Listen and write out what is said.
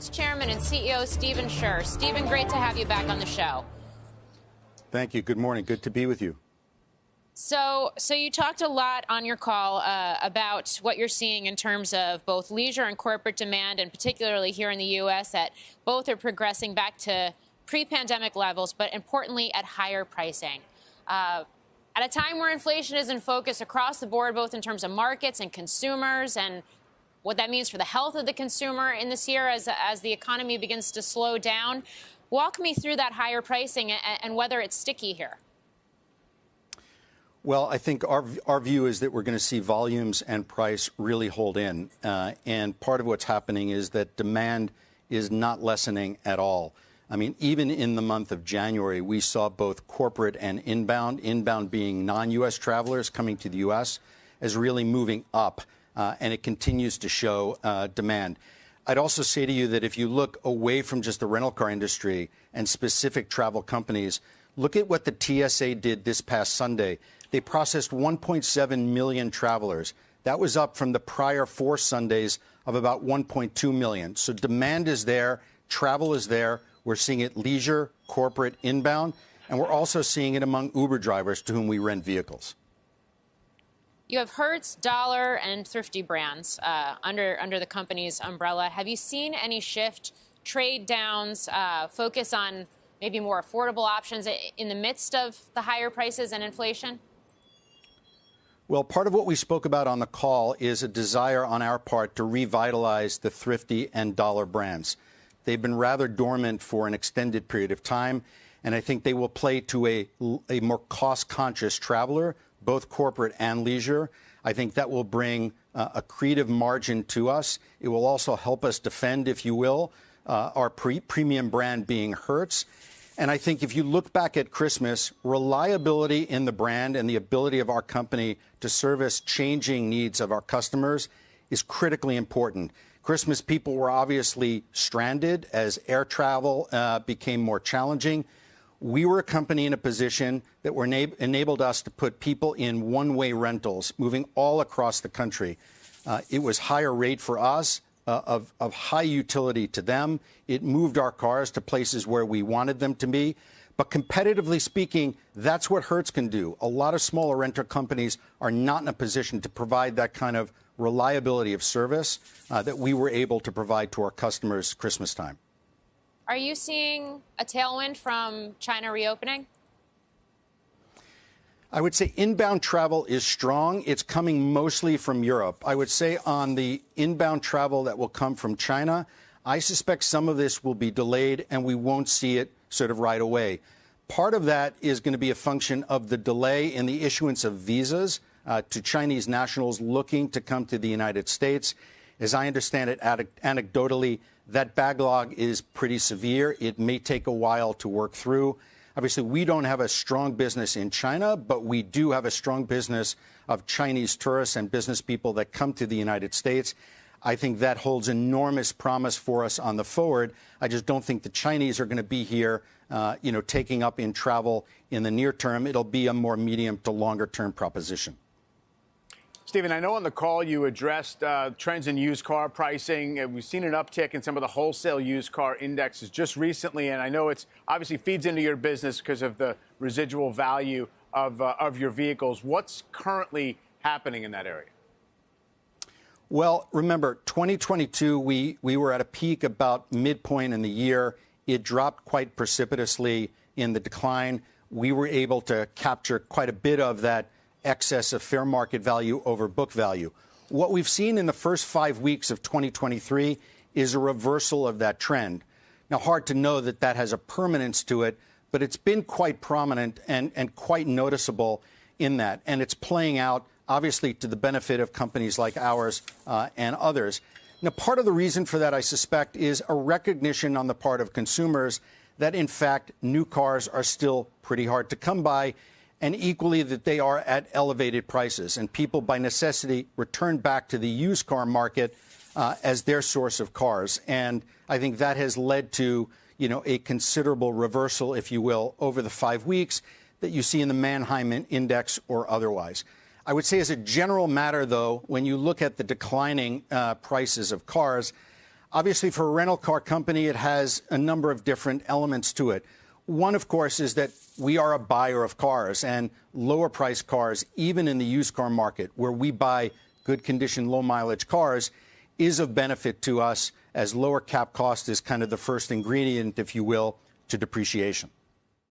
Hertz Chairman and CEO Stephen Scherr. Stephen, great to have you back on the show. Thank you. Good morning. Good to be with you. So you talked a lot on your call about what you're seeing in terms of both leisure and corporate demand, and particularly here in the U.S., that both are progressing back to pre-pandemic levels, but importantly at higher pricing. At a time where inflation is in focus across the board, both in terms of markets and consumers, and what that means for the health of the consumer in this year as the economy begins to slow down, walk me through that higher pricing and whether it's sticky here. Well, I think our view is that we're going to see volumes and price really hold in. And part of what's happening is that demand is not lessening at all. I mean, even in the month of January, we saw both corporate and inbound being non-U.S. travelers coming to the U.S. as really moving up. And it continues to show demand. I'd also say to you that if you look away from just the rental car industry and specific travel companies, look at what the TSA did this past Sunday. They processed 1.7 million travelers. That was up from the prior 4 Sundays of about 1.2 million. So demand is there. Travel is there. We're seeing it leisure, corporate, inbound. And we're also seeing it among Uber drivers to whom we rent vehicles. You have Hertz, Dollar, and Thrifty brands under the company's umbrella. Have you seen any shift, trade downs, focus on maybe more affordable options in the midst of the higher prices and inflation? Well, part of what we spoke about on the call is a desire on our part to revitalize the Thrifty and Dollar brands. They've been rather dormant for an extended period of time, and I think they will play to a more cost-conscious traveler, both corporate and leisure. I think that will bring a accretive margin to us. It will also help us defend, if you will, our premium brand being Hertz. And I think if you look back at Christmas, reliability in the brand and the ability of our company to service changing needs of our customers is critically important. Christmas people were obviously stranded as air travel became more challenging. We were a company in a position that enabled us to put people in one-way rentals, moving all across the country. It was higher rate for us, of high utility to them. It moved our cars to places where we wanted them to be. But competitively speaking, that's what Hertz can do. A lot of smaller rental companies are not in a position to provide that kind of reliability of service that we were able to provide to our customers Christmas time. Are you seeing a tailwind from China reopening? I would say inbound travel is strong. It's coming mostly from Europe. I would say on the inbound travel that will come from China, I suspect some of this will be delayed and we won't see it sort of right away. Part of that is going to be a function of the delay in the issuance of visas to Chinese nationals looking to come to the United States. As I understand it, anecdotally, that backlog is pretty severe. It may take a while to work through. Obviously, we don't have a strong business in China, but we do have a strong business of Chinese tourists and business people that come to the United States. I think that holds enormous promise for us on the forward. I just don't think the Chinese are going to be here, taking up in travel in the near term. It'll be a more medium to longer term proposition. Stephen, I know on the call you addressed trends in used car pricing. We've seen an uptick in some of the wholesale used car indexes just recently, and I know it's obviously feeds into your business because of the residual value of your vehicles. What's currently happening in that area? Well, remember, 2022, we were at a peak about midpoint in the year. It dropped quite precipitously in the decline. We were able to capture quite a bit of that excess of fair market value over book value. What we've seen in the first 5 weeks of 2023 is a reversal of that trend. Now, hard to know that that has a permanence to it, but it's been quite prominent and quite noticeable in that. And it's playing out, obviously, to the benefit of companies like ours and others. Now, part of the reason for that, I suspect, is a recognition on the part of consumers that, in fact, new cars are still pretty hard to come by, and equally that they are at elevated prices. And people, by necessity, return back to the used car market as their source of cars. And I think that has led to, a considerable reversal, if you will, over the 5 weeks that you see in the Manheim Index or otherwise. I would say as a general matter, though, when you look at the declining prices of cars, Obviously, for a rental car company, it has a number of different elements to it. One, of course, is that we are a buyer of cars, and lower priced cars, even in the used car market, where we buy good condition, low mileage cars, is of benefit to us, as lower cap cost is kind of the first ingredient, if you will, to depreciation.